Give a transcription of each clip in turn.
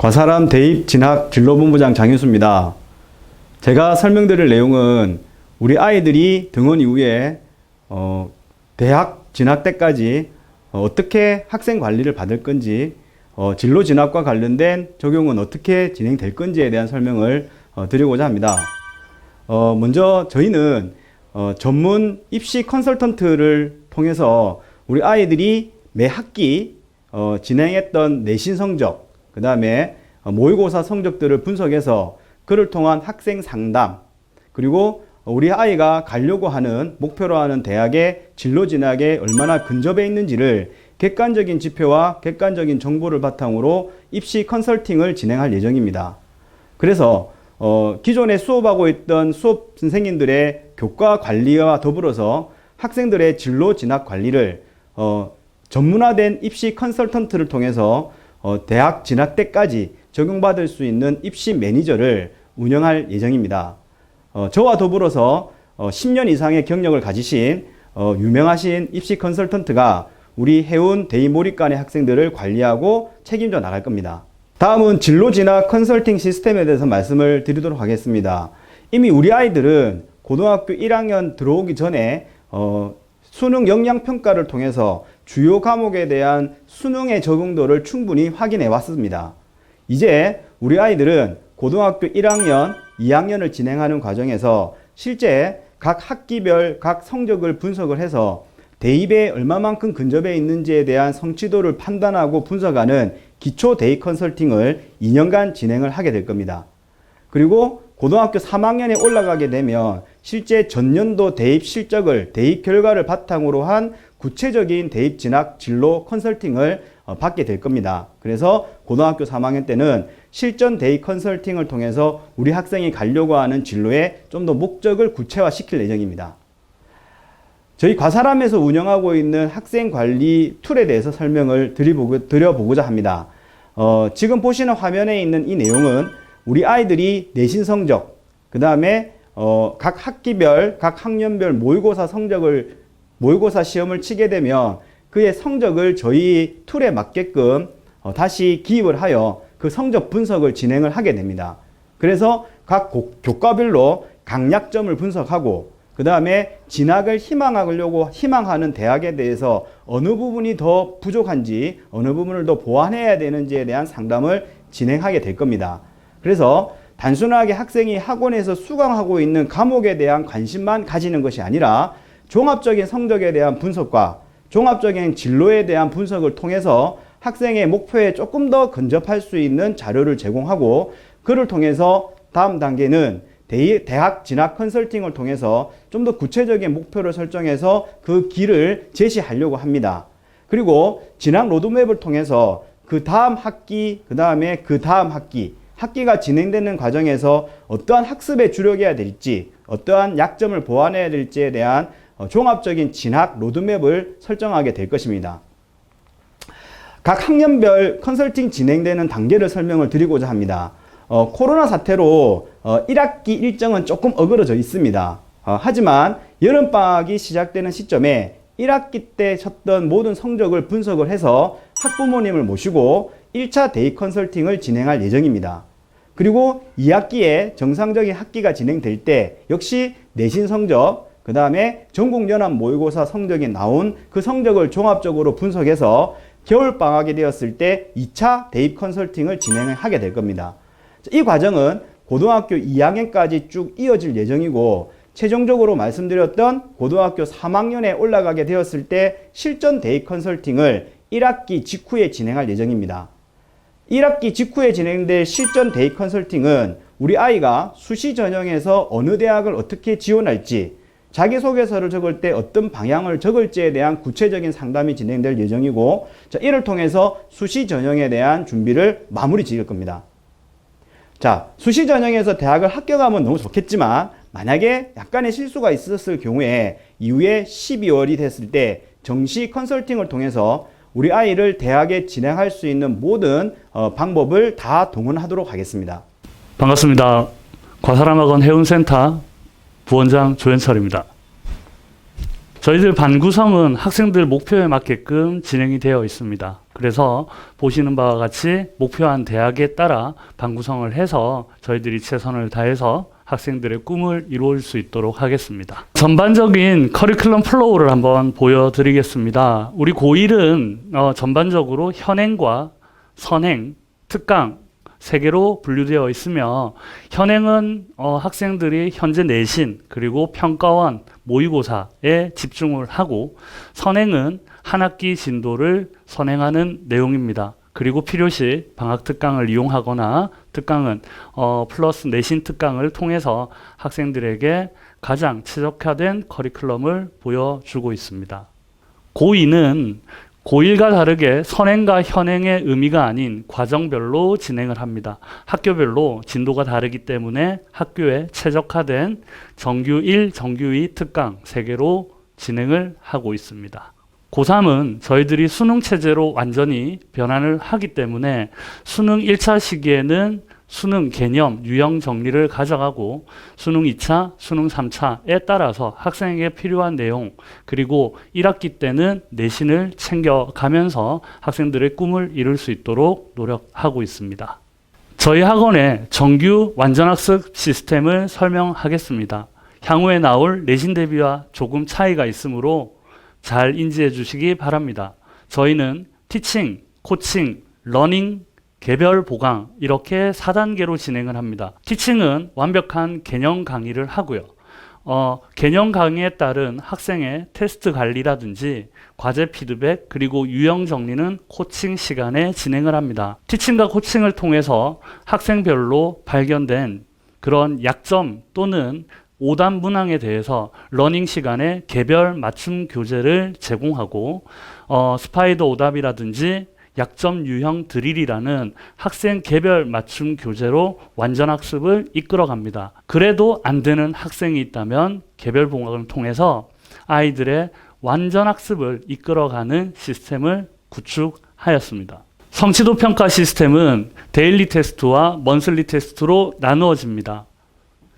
과사람 대입 진학 진로본부장 장윤수입니다. 제가 설명드릴 내용은 우리 아이들이 등원 이후에 대학 진학 때까지 어떻게 학생 관리를 받을 건지, 진로 진학과 관련된 적용은 어떻게 진행될 건지에 대한 설명을 드리고자 합니다. 먼저 저희는 전문 입시 컨설턴트를 통해서 우리 아이들이 매 학기 진행했던 내신 성적, 그 다음에 모의고사 성적들을 분석해서 그를 통한 학생 상담, 그리고 우리 아이가 가려고 하는, 목표로 하는 대학의 진로 진학에 얼마나 근접해 있는지를 객관적인 지표와 객관적인 정보를 바탕으로 입시 컨설팅을 진행할 예정입니다. 그래서 기존에 수업하고 있던 수업 선생님들의 교과 관리와 더불어서 학생들의 진로 진학 관리를 전문화된 입시 컨설턴트를 통해서 대학 진학 때까지 적용받을 수 있는 입시 매니저를 운영할 예정입니다. 저와 더불어서 10년 이상의 경력을 가지신 유명하신 입시 컨설턴트가 우리 해운 대입몰입관의 학생들을 관리하고 책임져 나갈 겁니다. 다음은 진로 진학 컨설팅 시스템에 대해서 말씀을 드리도록 하겠습니다. 이미 우리 아이들은 고등학교 1학년 들어오기 전에 수능 역량평가를 통해서 주요 과목에 대한 수능의 적응도를 충분히 확인해 왔습니다. 이제 우리 아이들은 고등학교 1학년, 2학년을 진행하는 과정에서 실제 각 학기별 각 성적을 분석을 해서 대입에 얼마만큼 근접해 있는지에 대한 성취도를 판단하고 분석하는 기초 대입 컨설팅을 2년간 진행을 하게 될 겁니다. 그리고 고등학교 3학년에 올라가게 되면 실제 전년도 대입 실적을, 대입 결과를 바탕으로 한 구체적인 대입 진학 진로 컨설팅을 받게 될 겁니다. 그래서 고등학교 3학년 때는 실전 대입 컨설팅을 통해서 우리 학생이 가려고 하는 진로에 좀 더 목적을 구체화시킬 예정입니다. 저희 과사람에서 운영하고 있는 학생 관리 툴에 대해서 설명을 드려보고자 합니다. 지금 보시는 화면에 있는 이 내용은 우리 아이들이 내신 성적, 그 다음에 각 학기별, 각 학년별 모의고사 성적을, 모의고사 시험을 치게 되면 그의 성적을 저희 툴에 맞게끔 다시 기입을 하여 그 성적 분석을 진행을 하게 됩니다. 그래서 각 교과별로 강약점을 분석하고, 그 다음에 진학을 희망하는 대학에 대해서 어느 부분이 더 부족한지, 어느 부분을 더 보완해야 되는지에 대한 상담을 진행하게 될 겁니다. 그래서 단순하게 학생이 학원에서 수강하고 있는 과목에 대한 관심만 가지는 것이 아니라 종합적인 성적에 대한 분석과 종합적인 진로에 대한 분석을 통해서 학생의 목표에 조금 더 근접할 수 있는 자료를 제공하고, 그를 통해서 다음 단계는 대학 진학 컨설팅을 통해서 좀 더 구체적인 목표를 설정해서 그 길을 제시하려고 합니다. 그리고 진학 로드맵을 통해서 그 다음 학기, 그 다음에 그 다음 학기가 진행되는 과정에서 어떠한 학습에 주력해야 될지, 어떠한 약점을 보완해야 될지에 대한 종합적인 진학 로드맵을 설정하게 될 것입니다. 각 학년별 컨설팅 진행되는 단계를 설명을 드리고자 합니다. 코로나 사태로 1학기 일정은 조금 어그러져 있습니다. 하지만 여름방학이 시작되는 시점에 1학기 때 쳤던 모든 성적을 분석을 해서 학부모님을 모시고 1차 대입 컨설팅을 진행할 예정입니다. 그리고 2학기에 정상적인 학기가 진행될 때 역시 내신 성적, 그 다음에 전국연합 모의고사 성적이 나온 그 성적을 종합적으로 분석해서 겨울방학이 되었을 때 2차 대입 컨설팅을 진행하게 될 겁니다. 이 과정은 고등학교 2학년까지 쭉 이어질 예정이고, 최종적으로 말씀드렸던 고등학교 3학년에 올라가게 되었을 때 실전 대입 컨설팅을 1학기 직후에 진행할 예정입니다. 1학기 직후에 진행될 실전 대입 컨설팅은 우리 아이가 수시 전형에서 어느 대학을 어떻게 지원할지, 자기소개서를 적을 때 어떤 방향을 적을지에 대한 구체적인 상담이 진행될 예정이고, 이를 통해서 수시 전형에 대한 준비를 마무리 지을 겁니다. 자, 수시 전형에서 대학을 합격하면 너무 좋겠지만 만약에 약간의 실수가 있었을 경우에 이후에 12월이 됐을 때 정시 컨설팅을 통해서 우리 아이를 대학에 진행할 수 있는 모든 방법을 다 동원하도록 하겠습니다. 반갑습니다. 과사람학원 해운센터 부원장 조현철입니다. 저희들 반 구성은 학생들 목표에 맞게끔 진행이 되어 있습니다. 그래서 보시는 바와 같이 목표한 대학에 따라 반 구성을 해서 저희들이 최선을 다해서 학생들의 꿈을 이루어질 수 있도록 하겠습니다. 전반적인 커리큘럼 플로우를 한번 보여드리겠습니다. 우리 고1은 전반적으로 현행과 선행, 특강 3개로 분류되어 있으며 현행은 학생들이 현재 내신 그리고 평가원, 모의고사에 집중을 하고 선행은 한 학기 진도를 선행하는 내용입니다. 그리고 필요시 방학 특강을 이용하거나 특강은 플러스 내신 특강을 통해서 학생들에게 가장 최적화된 커리큘럼을 보여주고 있습니다. 고2는 고1과 다르게 선행과 현행의 의미가 아닌 과정별로 진행을 합니다. 학교별로 진도가 다르기 때문에 학교에 최적화된 정규 1, 정규 2 특강 3개로 진행을 하고 있습니다. 고3은 저희들이 수능 체제로 완전히 변환을 하기 때문에 수능 1차 시기에는 수능 개념, 유형 정리를 가져가고 수능 2차, 수능 3차에 따라서 학생에게 필요한 내용 그리고 1학기 때는 내신을 챙겨가면서 학생들의 꿈을 이룰 수 있도록 노력하고 있습니다. 저희 학원의 정규 완전학습 시스템을 설명하겠습니다. 향후에 나올 내신 대비와 조금 차이가 있으므로 잘 인지해 주시기 바랍니다. 저희는 티칭, 코칭, 러닝, 개별 보강 이렇게 4단계로 진행을 합니다. 티칭은 완벽한 개념 강의를 하고요. 개념 강의에 따른 학생의 테스트 관리라든지 과제 피드백 그리고 유형 정리는 코칭 시간에 진행을 합니다. 티칭과 코칭을 통해서 학생별로 발견된 그런 약점 또는 오답 문항에 대해서 러닝 시간에 개별 맞춤 교재를 제공하고 스파이더 오답이라든지 약점 유형 드릴이라는 학생 개별 맞춤 교재로 완전 학습을 이끌어 갑니다. 그래도 안 되는 학생이 있다면 개별 봉합을 통해서 아이들의 완전 학습을 이끌어가는 시스템을 구축하였습니다. 성취도 평가 시스템은 데일리 테스트와 먼슬리 테스트로 나누어집니다.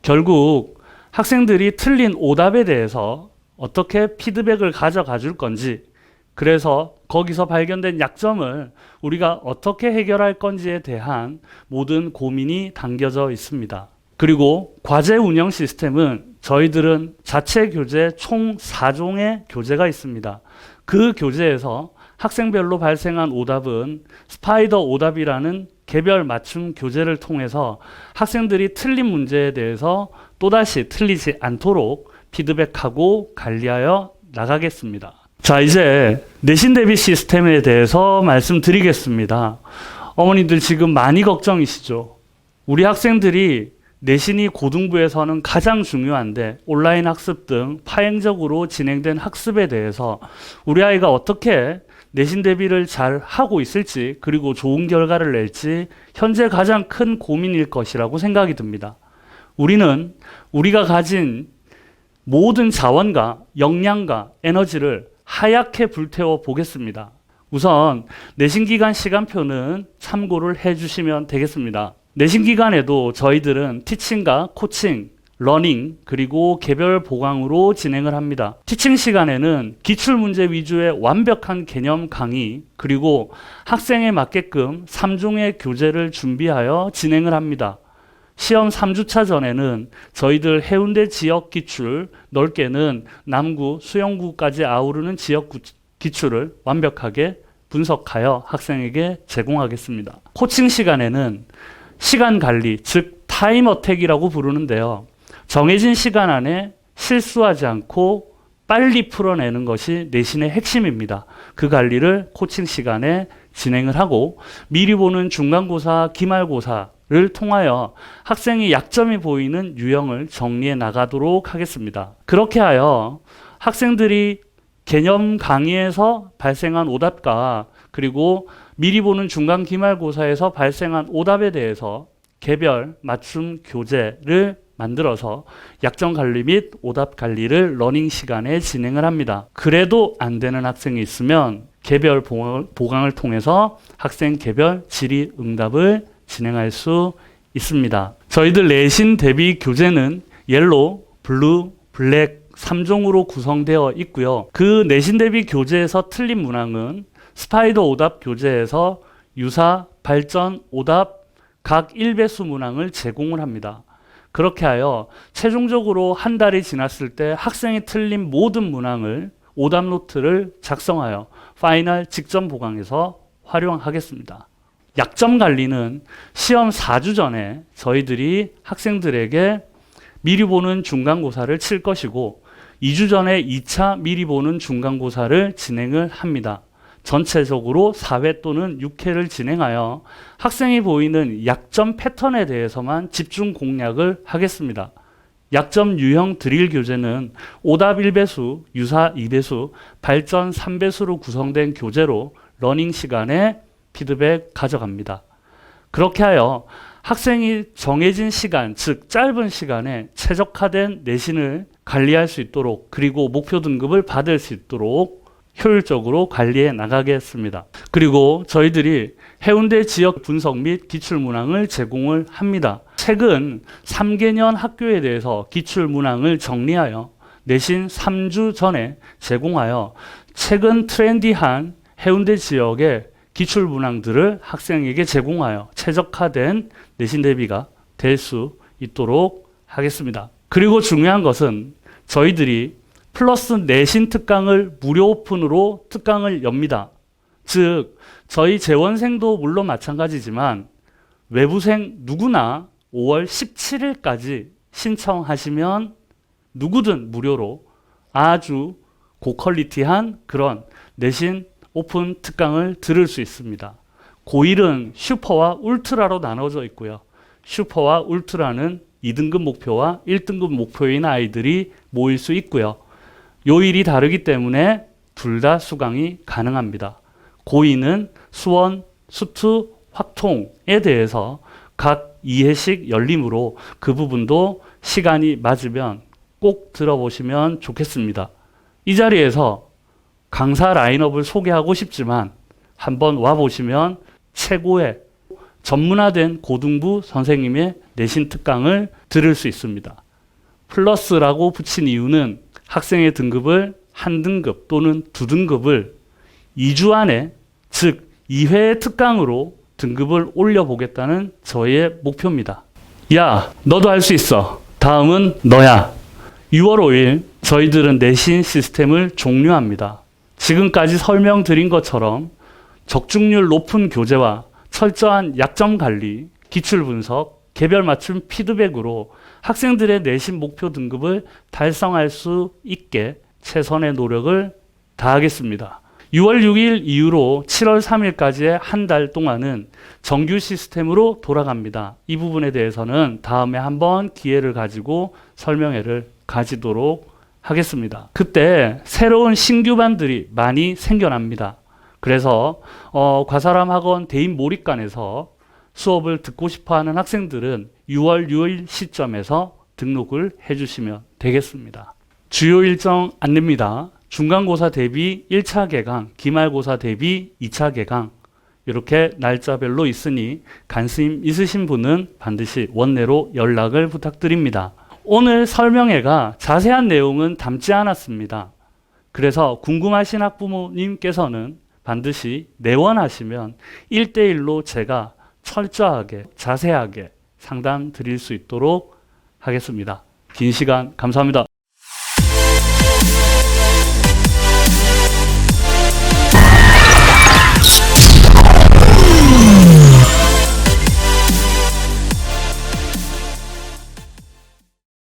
결국 학생들이 틀린 오답에 대해서 어떻게 피드백을 가져가 줄 건지 그래서 거기서 발견된 약점을 우리가 어떻게 해결할 건지에 대한 모든 고민이 담겨져 있습니다. 그리고 과제 운영 시스템은 저희들은 자체 교재 총 4종의 교재가 있습니다. 그 교재에서 학생별로 발생한 오답은 스파이더 오답이라는 개별 맞춤 교재를 통해서 학생들이 틀린 문제에 대해서 또다시 틀리지 않도록 피드백하고 관리하여 나가겠습니다. 자, 이제 내신 대비 시스템에 대해서 말씀드리겠습니다. 어머니들 지금 많이 걱정이시죠? 우리 학생들이 내신이 고등부에서는 가장 중요한데 온라인 학습 등 파행적으로 진행된 학습에 대해서 우리 아이가 어떻게 내신 대비를 잘 하고 있을지 그리고 좋은 결과를 낼지 현재 가장 큰 고민일 것이라고 생각이 듭니다. 우리는 우리가 가진 모든 자원과 역량과 에너지를 하얗게 불태워 보겠습니다. 우선 내신기간 시간표는 참고를 해주시면 되겠습니다. 내신기간에도 저희들은 티칭과 코칭, 러닝, 그리고 개별 보강으로 진행을 합니다. 티칭 시간에는 기출문제 위주의 완벽한 개념 강의, 그리고 학생에 맞게끔 3종의 교재를 준비하여 진행을 합니다. 시험 3주차 전에는 저희들 해운대 지역 기출, 넓게는 남구, 수영구까지 아우르는 지역 기출을 완벽하게 분석하여 학생에게 제공하겠습니다. 코칭 시간에는 시간 관리, 즉 타임 어택이라고 부르는데요. 정해진 시간 안에 실수하지 않고 빨리 풀어내는 것이 내신의 핵심입니다. 그 관리를 코칭 시간에 진행을 하고 미리 보는 중간고사, 기말고사를 통하여 학생이 약점이 보이는 유형을 정리해 나가도록 하겠습니다. 그렇게 하여 학생들이 개념 강의에서 발생한 오답과 그리고 미리 보는 중간 기말고사에서 발생한 오답에 대해서 개별 맞춤 교재를 만들어서 약점 관리 및 오답 관리를 러닝 시간에 진행을 합니다. 그래도 안 되는 학생이 있으면 개별 보강을 통해서 학생 개별 질의 응답을 진행할 수 있습니다. 저희들 내신 대비 교재는 옐로우, 블루, 블랙 3종으로 구성되어 있고요. 그 내신 대비 교재에서 틀린 문항은 스파이더 오답 교재에서 유사, 발전, 오답 각 1배수 문항을 제공을 합니다. 그렇게 하여 최종적으로 한 달이 지났을 때 학생이 틀린 모든 문항을 오답 노트를 작성하여 파이널 직전 보강해서 활용하겠습니다. 약점 관리는 시험 4주 전에 저희들이 학생들에게 미리 보는 중간고사를 칠 것이고 2주 전에 2차 미리 보는 중간고사를 진행을 합니다. 전체적으로 4회 또는 6회를 진행하여 학생이 보이는 약점 패턴에 대해서만 집중 공략을 하겠습니다. 약점 유형 드릴 교재는 오답 1배수, 유사 2배수, 발전 3배수로 구성된 교재로 러닝 시간에 피드백 가져갑니다. 그렇게 하여 학생이 정해진 시간, 즉 짧은 시간에 최적화된 내신을 관리할 수 있도록 그리고 목표 등급을 받을 수 있도록 효율적으로 관리해 나가겠습니다. 그리고 저희들이 해운대 지역 분석 및 기출문항을 제공을 합니다. 최근 3개년 학교에 대해서 기출문항을 정리하여 내신 3주 전에 제공하여 최근 트렌디한 해운대 지역의 기출문항들을 학생에게 제공하여 최적화된 내신 대비가 될 수 있도록 하겠습니다. 그리고 중요한 것은 저희들이 플러스 내신 특강을 무료 오픈으로 특강을 엽니다. 즉 저희 재원생도 물론 마찬가지지만 외부생 누구나 5월 17일까지 신청하시면 누구든 무료로 아주 고퀄리티한 그런 내신 오픈 특강을 들을 수 있습니다. 고1은 슈퍼와 울트라로 나눠져 있고요. 슈퍼와 울트라는 2등급 목표와 1등급 목표인 아이들이 모일 수 있고요. 요일이 다르기 때문에 둘 다 수강이 가능합니다. 고2는 수원, 수투, 확통에 대해서 각 2회씩 열리므로 그 부분도 시간이 맞으면 꼭 들어보시면 좋겠습니다. 이 자리에서 강사 라인업을 소개하고 싶지만 한번 와보시면 최고의 전문화된 고등부 선생님의 내신 특강을 들을 수 있습니다. 플러스라고 붙인 이유는 학생의 등급을 한 등급 또는 두 등급을 2주 안에 즉 2회의 특강으로 등급을 올려보겠다는 저희의 목표입니다. 야, 너도 할 수 있어. 다음은 너야. 6월 5일 저희들은 내신 시스템을 종료합니다. 지금까지 설명드린 것처럼 적중률 높은 교재와 철저한 약점 관리, 기출 분석, 개별 맞춤 피드백으로 학생들의 내신 목표 등급을 달성할 수 있게 최선의 노력을 다하겠습니다. 6월 6일 이후로 7월 3일까지의 한 달 동안은 정규 시스템으로 돌아갑니다. 이 부분에 대해서는 다음에 한번 기회를 가지고 설명회를 가지도록 하겠습니다. 그때 새로운 신규반들이 많이 생겨납니다. 그래서 과사람 학원 대인 몰입관에서 수업을 듣고 싶어하는 학생들은 6월 6일 시점에서 등록을 해주시면 되겠습니다. 주요 일정 안내입니다. 중간고사 대비 1차 개강, 기말고사 대비 2차 개강 이렇게 날짜별로 있으니 관심 있으신 분은 반드시 원내로 연락을 부탁드립니다. 오늘 설명회가 자세한 내용은 담지 않았습니다. 그래서 궁금하신 학부모님께서는 반드시 내원하시면 1대1로 제가 철저하게 자세하게 상담 드릴 수 있도록 하겠습니다. 긴 시간 감사합니다.